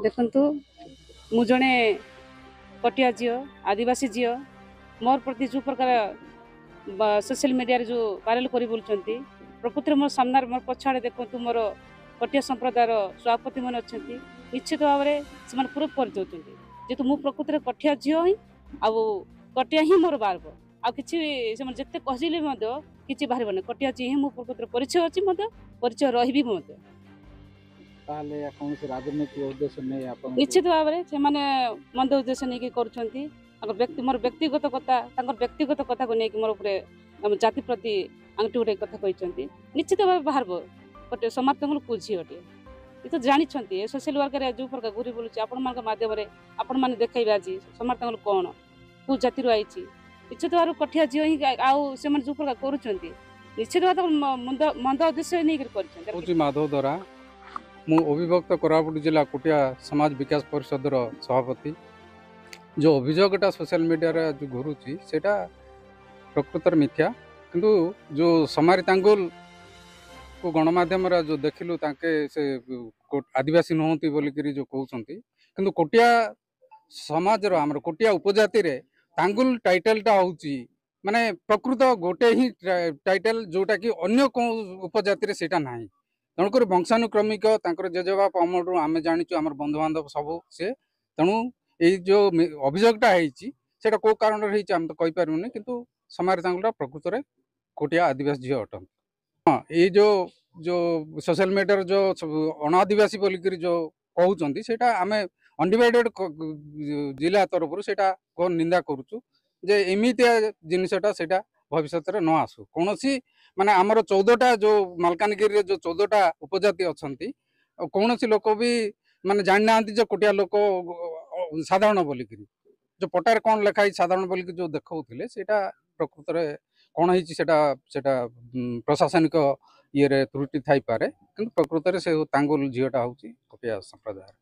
ଦେଖନ୍ତୁ ମୁଁ ଜଣେ କଟିଆ ଝିଅ ଆଦିବାସୀ ଝିଅ ମୋର ପ୍ରତି ଯେଉଁ ପ୍ରକାର ସୋସିଆଲ ମିଡ଼ିଆରେ ଯେଉଁ ଭାଇରାଲ କରି ବୁଲୁଛନ୍ତି ପ୍ରକୃତରେ ମୋ ସାମ୍ନାରେ ମୋର ପଛଆଡ଼େ ଦେଖନ୍ତୁ ମୋର କଟିଆ ସମ୍ପ୍ରଦାୟର ସଭାପତି ମାନେ ଅଛନ୍ତି ନିଶ୍ଚିତ ଭାବରେ ସେମାନେ ପ୍ରୁଫ୍ କରିଦେଉଛନ୍ତି ଯେହେତୁ ମୁଁ ପ୍ରକୃତରେ କଟିଆ ଝିଅ ହିଁ ଆଉ କଟିଆ ହିଁ ମୋର ବାହାରିବ ଆଉ କିଛି ସେମାନେ ଯେତେ କହିଲେ ମଧ୍ୟ କିଛି ବାହାରିବନି କଟିଆ ଝିଅ ହିଁ ମୁଁ ପ୍ରକୃତରେ ପରିଚୟ ଅଛି ମଧ୍ୟ ପରିଚୟ ରହିବି ମଧ୍ୟ ତାହେଲେ କୌଣସି ରାଜନୈତିକ ଉଦ୍ଦେଶ୍ୟ ନେଇ ଆପଣ ନିଶ୍ଚିତ ଭାବରେ ସେମାନେ ମନ୍ଦ ଉଦ୍ଦେଶ୍ୟ ନେଇକି କରୁଛନ୍ତି ମୋର ବ୍ୟକ୍ତିଗତ କଥା ତାଙ୍କର ବ୍ୟକ୍ତିଗତ କଥାକୁ ନେଇକି ମୋର ଉପରେ ଜାତି ପ୍ରତି ଆଙ୍ଗୁଠି ଗୋଟେ କଥା କହିଛନ୍ତି ନିଶ୍ଚିତ ଭାବେ ବାହାରିବ ଗୋଟେ ସମାପ୍ତଙ୍କର ପୁଅ ଝିଅଟିଏ ଏ ତ ଜାଣିଛନ୍ତି ଏ ସୋସିଆଲ ୱାର୍କରେ ଯେଉଁ ପ୍ରକାର ଘୁରି ବୁଲୁଛି ଆପଣମାନଙ୍କ ମାଧ୍ୟମରେ ଆପଣମାନେ ଦେଖାଇବେ ଆଜି ସମାପ୍ତଙ୍କର କ'ଣ କେଉଁ ଜାତିରୁ ଆଇଛି ନିଶ୍ଚିତ ଭାବରେ କଠିଆ ଝିଅ ହିଁ ଆଉ ସେମାନେ ଯେଉଁ ପ୍ରକାର କରୁଛନ୍ତି ନିଶ୍ଚିତ ଭାବେ ମନ୍ଦ ଉଦ୍ଦେଶ୍ୟ ନେଇକରି କରିଛନ୍ତି। ମାଧବ ଦ୍ୱାରା ମୁଁ ଅବିଭକ୍ତ କୋରାପୁଟ ଜିଲ୍ଲା କୁଟିଆ ସମାଜ ବିକାଶ ପରିଷଦର ସଭାପତି ଯେଉଁ ଅଭିଯୋଗଟା ସୋସିଆଲ ମିଡ଼ିଆରେ ଯେଉଁ ଘୁରୁଛି ସେଇଟା ପ୍ରକୃତରେ ମିଥ୍ୟା କିନ୍ତୁ ଯେଉଁ ସମାରି ତାଙ୍ଗୁଲକୁ ଗଣମାଧ୍ୟମରେ ଯେଉଁ ଦେଖିଲୁ ତାଙ୍କେ ସେ ଆଦିବାସୀ ନୁହନ୍ତି ବୋଲିକିରି ଯେଉଁ କହୁଛନ୍ତି କିନ୍ତୁ କୋଟିଆ ସମାଜର ଆମର କୋଟିଆ ଉପଜାତିରେ ତାଙ୍ଗୁଲ ଟାଇଟେଲଟା ହେଉଛି ମାନେ ପ୍ରକୃତ ଗୋଟେ ହିଁ ଟାଇଟେଲ ଯେଉଁଟାକି ଅନ୍ୟ କେଉଁ ଉପଜାତିରେ ସେଇଟା ନାହିଁ ତେଣୁକରି ବଂଶାନୁକ୍ରମିକ ତାଙ୍କର ଜେଜେବାପ ଅମଳରୁ ଆମେ ଜାଣିଛୁ ଆମର ବନ୍ଧୁବାନ୍ଧବ ସବୁ ସେ ତେଣୁ ଏଇ ଯେଉଁ ଅଭିଯୋଗଟା ହେଇଛି ସେଇଟା କେଉଁ କାରଣରେ ହେଇଛି ଆମେ ତ କହିପାରିବୁନି କିନ୍ତୁ ସମାଜ ତାଙ୍ଗୁଲଟା ପ୍ରକୃତରେ କୋଟିଆ ଆଦିବାସୀ ଝିଅ ଅଟନ୍ତି। ହଁ ଏଇ ଯେଉଁ ସୋସିଆଲ ମିଡ଼ିଆର ଯେଉଁ ଅଣ ଆଦିବାସୀ ବୋଲିକିରି ଯେଉଁ କହୁଛନ୍ତି ସେଇଟା ଆମେ ଅନଡିଭାଇଡେଡ୍ ଜିଲ୍ଲା ତରଫରୁ ସେଇଟା ନିନ୍ଦା କରୁଛୁ ଯେ ଏମିତିଆ ଜିନିଷଟା ସେଇଟା ଭବିଷ୍ୟତରେ ନ ଆସୁ କୌଣସି ମାନେ ଆମର 14ଟା ଯେଉଁ ମାଲକାନଗିରିରେ ଯେଉଁ 14ଟା ଉପଜାତି ଅଛନ୍ତି କୌଣସି ଲୋକ ବି ମାନେ ଜାଣିନାହାନ୍ତି ଯେ କୋଟିଆ ଲୋକ ସାଧାରଣ ବୋଲିକିରି ଯେଉଁ ପଟାରେ କ'ଣ ଲେଖା ହେଇଛି ସାଧାରଣ ବୋଲିକି ଯେଉଁ ଦେଖାଉଥିଲେ ସେଇଟା ପ୍ରକୃତରେ କ'ଣ ହେଇଛି ସେଇଟା ପ୍ରଶାସନିକ ଇଏରେ ତ୍ରୁଟି ଥାଇପାରେ କିନ୍ତୁ ପ୍ରକୃତରେ ସେ ତାଙ୍ଗୁଲ ଝିଅଟା ହେଉଛି କୋଟିଆ ସମ୍ପ୍ରଦାୟର।